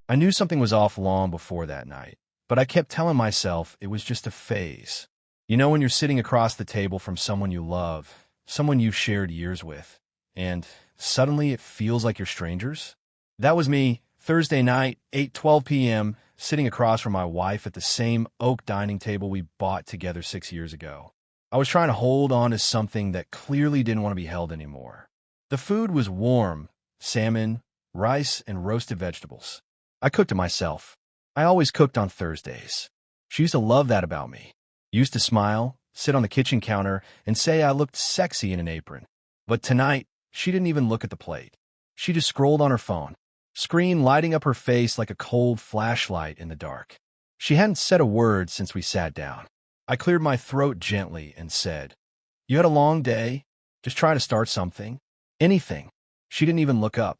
I knew something was off long before that night, but I kept telling myself it was just a phase. You know, when you're sitting across the table from someone you love, someone you've shared years with, and suddenly it feels like you're strangers? That was me, Thursday night, 8:12 p.m., sitting across from my wife at the same oak dining table we bought together 6 years ago. I was trying to hold on to something that clearly didn't want to be held anymore. The food was warm: salmon, rice, and roasted vegetables. I cooked it myself. I always cooked on Thursdays. She used to love that about me. Used to smile, sit on the kitchen counter, and say I looked sexy in an apron. But tonight, she didn't even look at the plate. She just scrolled on her phone, screen lighting up her face like a cold flashlight in the dark. She hadn't said a word since we sat down. I cleared my throat gently and said, "You had a long day? Just trying to start something? Anything?" She didn't even look up.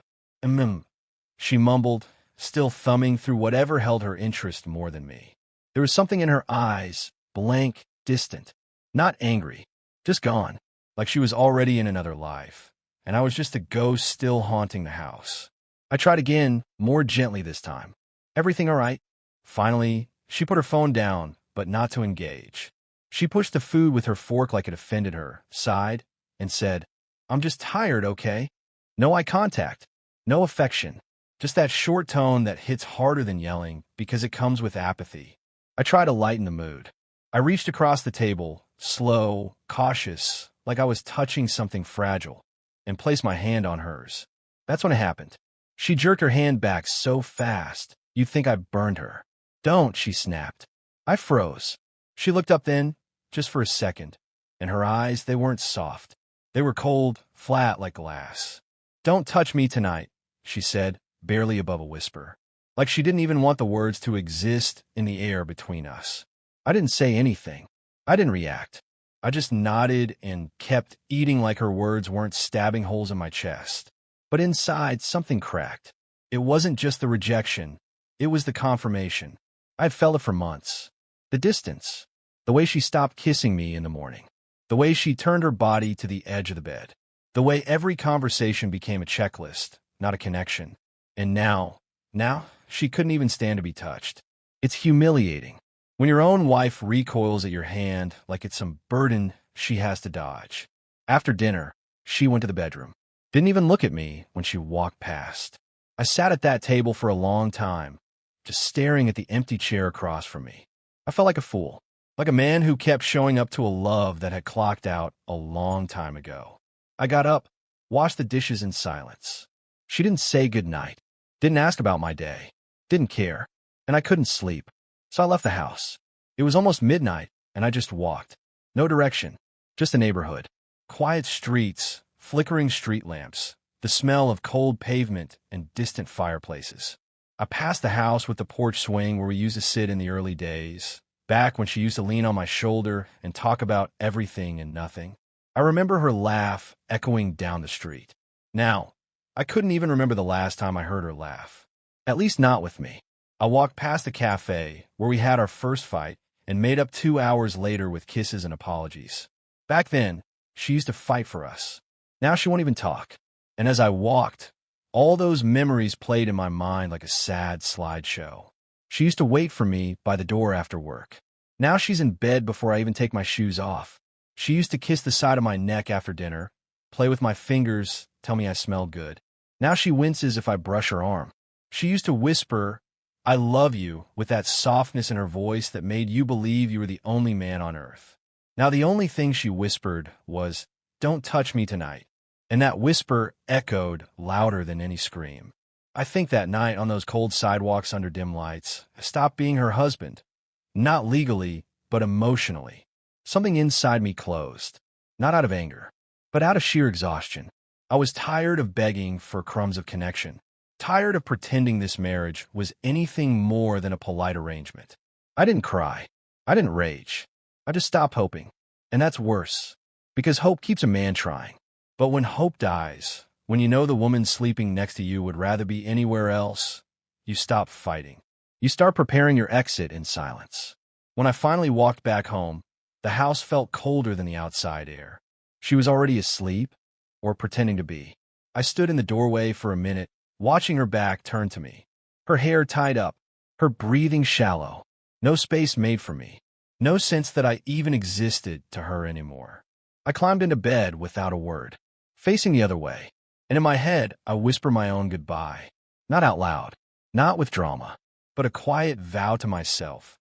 She mumbled, still thumbing through whatever held her interest more than me. There was something in her eyes, blank, distant, not angry, just gone, like she was already in another life, and I was just a ghost still haunting the house. I tried again, more gently this time. "Everything all right?" Finally, she put her phone down, but not to engage. She pushed the food with her fork like it offended her, sighed, and said, "I'm just tired, okay?" No eye contact, no affection. Just that short tone that hits harder than yelling because it comes with apathy. I tried to lighten the mood. I reached across the table, slow, cautious, like I was touching something fragile, and placed my hand on hers. That's when it happened. She jerked her hand back so fast, you'd think I burned her. "Don't," she snapped. I froze. She looked up then, just for a second, and her eyes, they weren't soft. They were cold, flat like glass. "Don't touch me tonight," she said, barely above a whisper, like she didn't even want the words to exist in the air between us. I didn't say anything. I didn't react. I just nodded and kept eating like her words weren't stabbing holes in my chest. But inside, something cracked. It wasn't just the rejection. It was the confirmation. I'd felt it for months. The distance. The way she stopped kissing me in the morning. The way she turned her body to the edge of the bed. The way every conversation became a checklist, not a connection. And now, she couldn't even stand to be touched. It's humiliating. When your own wife recoils at your hand like it's some burden she has to dodge. After dinner, she went to the bedroom. Didn't even look at me when she walked past. I sat at that table for a long time, just staring at the empty chair across from me. I felt like a fool, like a man who kept showing up to a love that had clocked out a long time ago. I got up, washed the dishes in silence. She didn't say goodnight, didn't ask about my day, didn't care, and I couldn't sleep. So I left the house. It was almost midnight, and I just walked. No direction, just the neighborhood. Quiet streets, flickering street lamps, the smell of cold pavement and distant fireplaces. I passed the house with the porch swing where we used to sit in the early days, back when she used to lean on my shoulder and talk about everything and nothing. I remember her laugh echoing down the street. Now, I couldn't even remember the last time I heard her laugh. At least not with me. I walked past the cafe where we had our first fight and made up 2 hours later with kisses and apologies. Back then, she used to fight for us. Now she won't even talk. And as I walked, all those memories played in my mind like a sad slideshow. She used to wait for me by the door after work. Now she's in bed before I even take my shoes off. She used to kiss the side of my neck after dinner, play with my fingers, tell me I smelled good. Now she winces if I brush her arm. She used to whisper, "I love you," with that softness in her voice that made you believe you were the only man on earth. Now the only thing she whispered was, "Don't touch me tonight." And that whisper echoed louder than any scream. I think that night on those cold sidewalks under dim lights, I stopped being her husband. Not legally, but emotionally. Something inside me closed. Not out of anger, but out of sheer exhaustion. I was tired of begging for crumbs of connection. Tired of pretending this marriage was anything more than a polite arrangement. I didn't cry. I didn't rage. I just stopped hoping. And that's worse, because hope keeps a man trying. But when hope dies, when you know the woman sleeping next to you would rather be anywhere else, you stop fighting. You start preparing your exit in silence. When I finally walked back home, the house felt colder than the outside air. She was already asleep, or pretending to be. I stood in the doorway for a minute, watching her back turn to me. Her hair tied up, her breathing shallow. No space made for me. No sense that I even existed to her anymore. I climbed into bed without a word, facing the other way. And in my head, I whisper my own goodbye. Not out loud, not with drama, but a quiet vow to myself.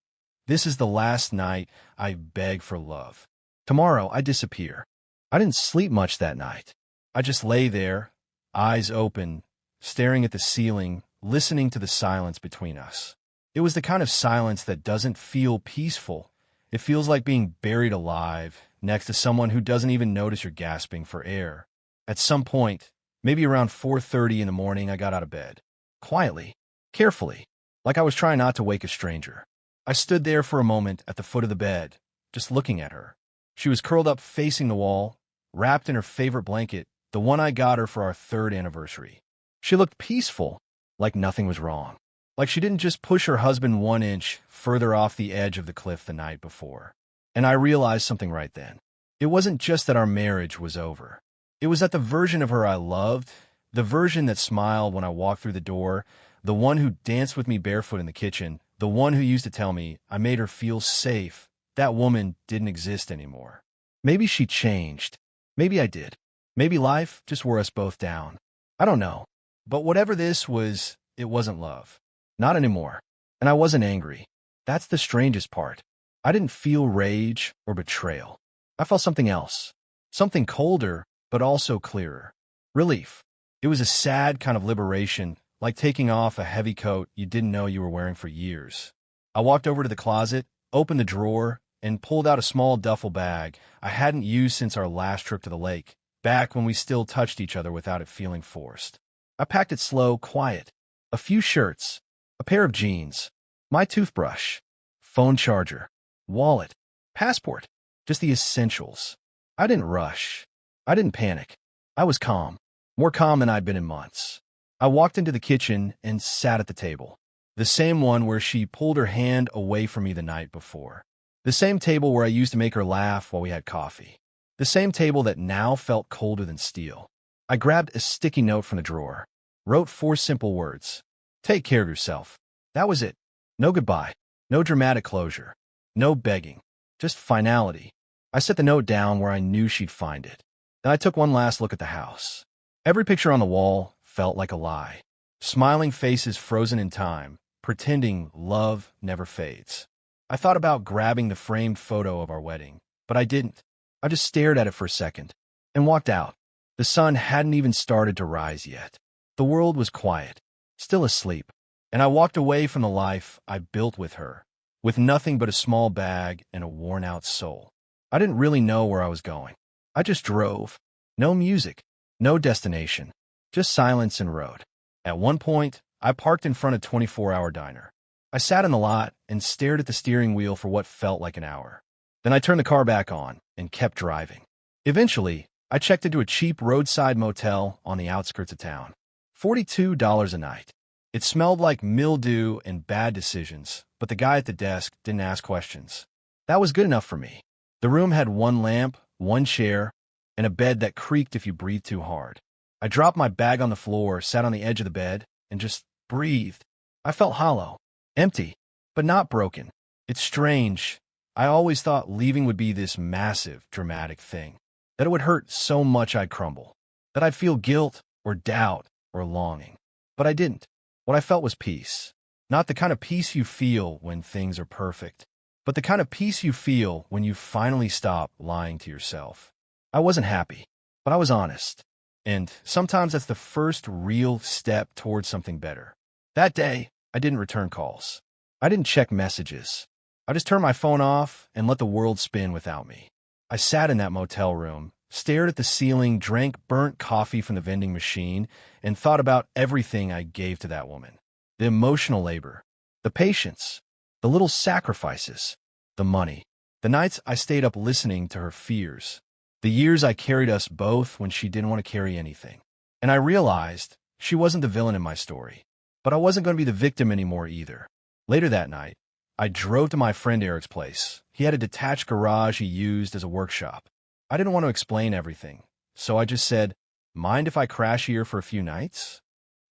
This is the last night I beg for love. Tomorrow, I disappear. I didn't sleep much that night. I just lay there, eyes open, staring at the ceiling, listening to the silence between us. It was the kind of silence that doesn't feel peaceful. It feels like being buried alive next to someone who doesn't even notice you're gasping for air. At some point, maybe around 4:30 in the morning, I got out of bed. Quietly, carefully, like I was trying not to wake a stranger. I stood there for a moment at the foot of the bed, just looking at her. She was curled up facing the wall, wrapped in her favorite blanket, the one I got her for our 3rd anniversary. She looked peaceful, like nothing was wrong. Like she didn't just push her husband 1 inch further off the edge of the cliff the night before. And I realized something right then. It wasn't just that our marriage was over. It was that the version of her I loved, the version that smiled when I walked through the door, the one who danced with me barefoot in the kitchen, the one who used to tell me I made her feel safe, that woman didn't exist anymore. Maybe she changed. Maybe I did. Maybe life just wore us both down. I don't know. But whatever this was, it wasn't love. Not anymore. And I wasn't angry. That's the strangest part. I didn't feel rage or betrayal. I felt something else. Something colder, but also clearer. Relief. It was a sad kind of liberation, like taking off a heavy coat you didn't know you were wearing for years. I walked over to the closet, opened the drawer, and pulled out a small duffel bag I hadn't used since our last trip to the lake, back when we still touched each other without it feeling forced. I packed it slow, quiet. A few shirts, a pair of jeans, my toothbrush, phone charger, wallet, passport, just the essentials. I didn't rush. I didn't panic. I was calm, more calm than I'd been in months. I walked into the kitchen and sat at the table, the same one where she pulled her hand away from me the night before. The same table where I used to make her laugh while we had coffee. The same table that now felt colder than steel. I grabbed a sticky note from the drawer, wrote 4 simple words. Take care of yourself. That was it. No goodbye. No dramatic closure. No begging. Just finality. I set the note down where I knew she'd find it. Then I took one last look at the house. Every picture on the wall felt like a lie. Smiling faces frozen in time, pretending love never fades. I thought about grabbing the framed photo of our wedding, but I didn't. I just stared at it for a second and walked out. The sun hadn't even started to rise yet. The world was quiet, still asleep, and I walked away from the life I built with her, with nothing but a small bag and a worn-out soul. I didn't really know where I was going. I just drove. No music, no destination, just silence and road. At one point, I parked in front of 24-Hour Diner. I sat in the lot and stared at the steering wheel for what felt like an hour. Then I turned the car back on and kept driving. Eventually, I checked into a cheap roadside motel on the outskirts of town. $42 a night. It smelled like mildew and bad decisions, but the guy at the desk didn't ask questions. That was good enough for me. The room had one lamp, one chair, and a bed that creaked if you breathed too hard. I dropped my bag on the floor, sat on the edge of the bed, and just breathed. I felt hollow, empty, but not broken. It's strange. I always thought leaving would be this massive, dramatic thing, that it would hurt so much I'd crumble, that I'd feel guilt or doubt or longing. But I didn't. What I felt was peace. Not the kind of peace you feel when things are perfect, but the kind of peace you feel when you finally stop lying to yourself. I wasn't happy, but I was honest. And sometimes that's the first real step towards something better. That day, I didn't return calls. I didn't check messages. I just turned my phone off and let the world spin without me. I sat in that motel room, stared at the ceiling, drank burnt coffee from the vending machine, and thought about everything I gave to that woman. The emotional labor, the patience, the little sacrifices, the money, the nights I stayed up listening to her fears, the years I carried us both when she didn't want to carry anything. And I realized she wasn't the villain in my story, but I wasn't going to be the victim anymore either. Later that night, I drove to my friend Eric's place. He had a detached garage he used as a workshop. I didn't want to explain everything, so I just said, Mind if I crash here for a few nights?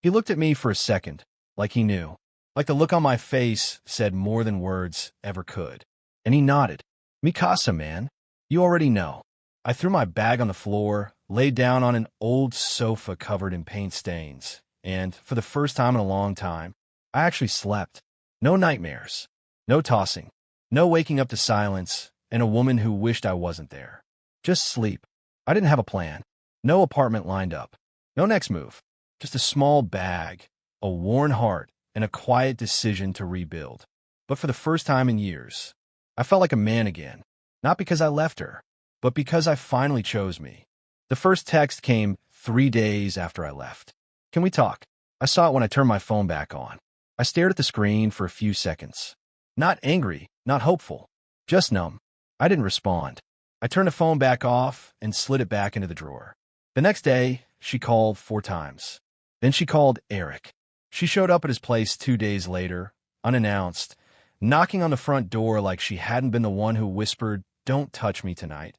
He looked at me for a second, like he knew. Like the look on my face said more than words ever could. And he nodded. Mi casa, man. You already know. I threw my bag on the floor, laid down on an old sofa covered in paint stains, and, for the first time in a long time, I actually slept. No nightmares. No tossing. No waking up to silence and a woman who wished I wasn't there. Just sleep. I didn't have a plan. No apartment lined up. No next move. Just a small bag, a worn heart, and a quiet decision to rebuild. But for the first time in years, I felt like a man again. Not because I left her, but because I finally chose me. The first text came 3 days after I left. Can we talk? I saw it when I turned my phone back on. I stared at the screen for a few seconds. Not angry, not hopeful, just numb. I didn't respond. I turned the phone back off and slid it back into the drawer. The next day, she called 4 times. Then she called Eric. She showed up at his place 2 days later, unannounced, knocking on the front door like she hadn't been the one who whispered, "Don't touch me tonight,"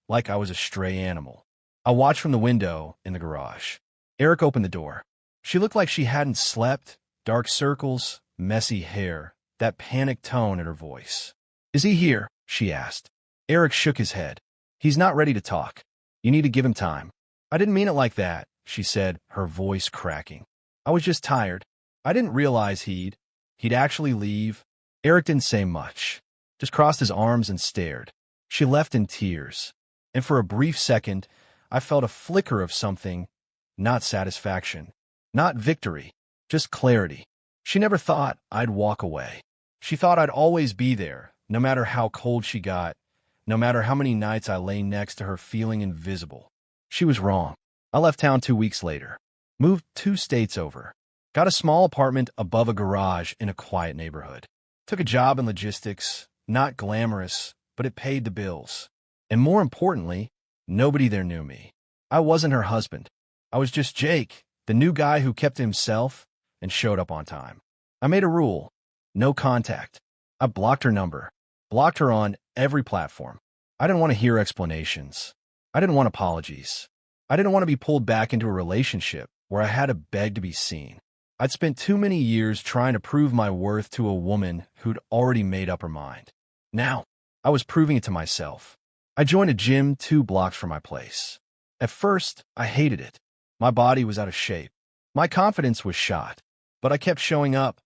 like I was a stray animal. I watched from the window in the garage. Eric opened the door. She looked like she hadn't slept, dark circles, messy hair, that panicked tone in her voice. "Is he here?" she asked. Eric shook his head. "He's not ready to talk. You need to give him time." "I didn't mean it like that," she said, her voice cracking. "I was just tired. I didn't realize he'd actually leave." Eric didn't say much, just crossed his arms and stared. She left in tears, and for a brief second, I felt a flicker of something, not satisfaction, not victory, just clarity. She never thought I'd walk away. She thought I'd always be there, no matter how cold she got, no matter how many nights I lay next to her feeling invisible. She was wrong. I left town 2 weeks later, moved 2 states over, got a small apartment above a garage in a quiet neighborhood, took a job in logistics, not glamorous, but it paid the bills. And more importantly, nobody there knew me. I wasn't her husband. I was just Jake, the new guy who kept to himself and showed up on time. I made a rule: no contact. I blocked her number, blocked her on every platform. I didn't want to hear explanations. I didn't want apologies. I didn't want to be pulled back into a relationship where I had to beg to be seen. I'd spent too many years trying to prove my worth to a woman who'd already made up her mind. Now, I was proving it to myself. I joined a gym 2 blocks from my place. At first, I hated it. My body was out of shape. My confidence was shot. But I kept showing up,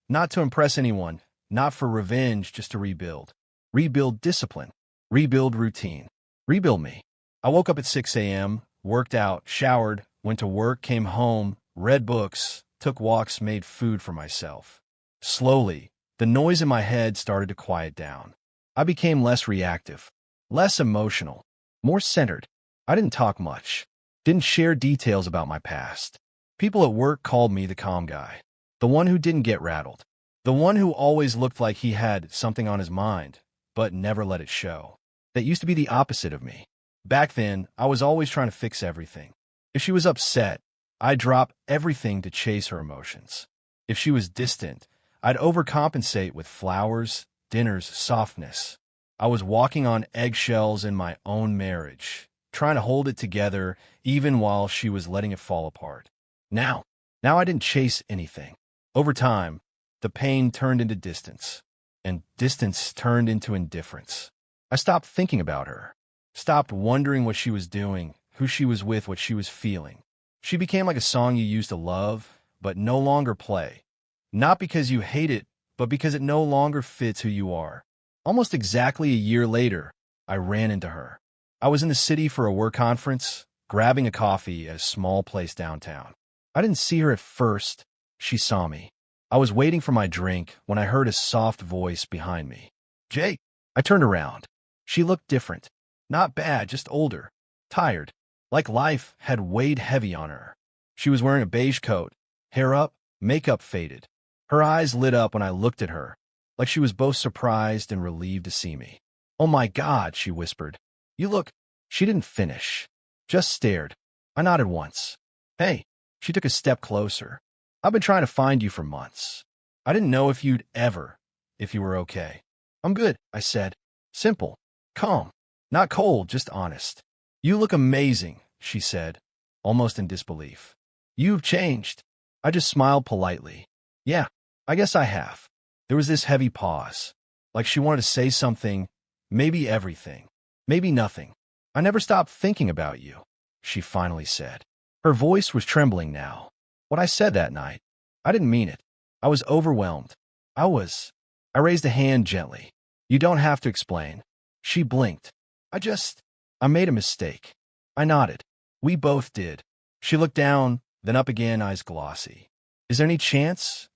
not to impress anyone, not for revenge, just to rebuild. Rebuild discipline. Rebuild routine. Rebuild me. I woke up at 6 a.m., worked out, showered, went to work, came home, read books, took walks, made food for myself. Slowly, the noise in my head started to quiet down. I became less reactive, less emotional, more centered. I didn't talk much, didn't share details about my past. People at work called me the calm guy, the one who didn't get rattled, the one who always looked like he had something on his mind, but never let it show. That used to be the opposite of me. Back then, I was always trying to fix everything. If she was upset, I'd drop everything to chase her emotions. If she was distant, I'd overcompensate with flowers, dinners, softness. I was walking on eggshells in my own marriage, trying to hold it together even while she was letting it fall apart. Now I didn't chase anything. Over time, the pain turned into distance, and distance turned into indifference. I stopped thinking about her, stopped wondering what she was doing, who she was with, what she was feeling. She became like a song you used to love, but no longer play. Not because you hate it, but because it no longer fits who you are. Almost exactly a year later, I ran into her. I was in the city for a work conference, grabbing a coffee at a small place downtown. I didn't see her at first. She saw me. I was waiting for my drink when I heard a soft voice behind me. "Jake." I turned around. She looked different. Not bad, just older. Tired. Like life had weighed heavy on her. She was wearing a beige coat, hair up, makeup faded. Her eyes lit up when I looked at her, like she was both surprised and relieved to see me. "Oh my God," she whispered. "You look—" She didn't finish, just stared. I nodded once. "Hey." She took a step closer. "I've been trying to find you for months. I didn't know if you were okay." "I'm good," I said. Simple, calm, not cold, just honest. "You look amazing," she said. almost in disbelief. You've changed. I just smiled politely. Yeah, I guess I have. There was this heavy pause, like she wanted to say something, maybe everything, maybe nothing. I never stopped thinking about you, she finally said. Her voice was trembling now. What I said that night, I didn't mean it. I was overwhelmed. I raised a hand gently. You don't have to explain. She blinked. I made a mistake. I nodded. We both did. She looked down, then up again, eyes glossy. Is there any chance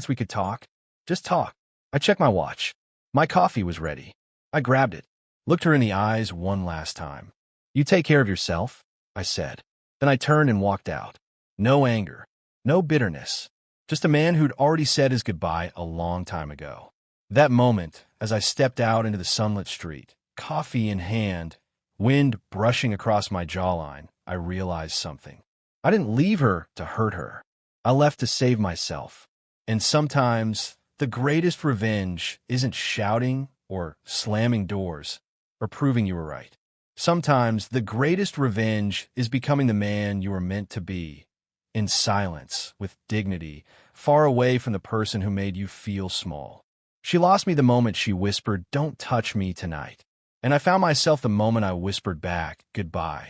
we could talk? Just talk. I checked my watch. My coffee was ready. I grabbed it, looked her in the eyes one last time. You take care of yourself, I said. Then I turned and walked out. No anger, no bitterness, just a man who'd already said his goodbye a long time ago. That moment, as I stepped out into the sunlit street, coffee in hand, wind brushing across my jawline, I realized something. I didn't leave her to hurt her. I left to save myself. And sometimes, the greatest revenge isn't shouting or slamming doors or proving you were right. Sometimes, the greatest revenge is becoming the man you were meant to be, in silence, with dignity, far away from the person who made you feel small. She lost me the moment she whispered, "Don't touch me tonight." And I found myself the moment I whispered back, "Goodbye."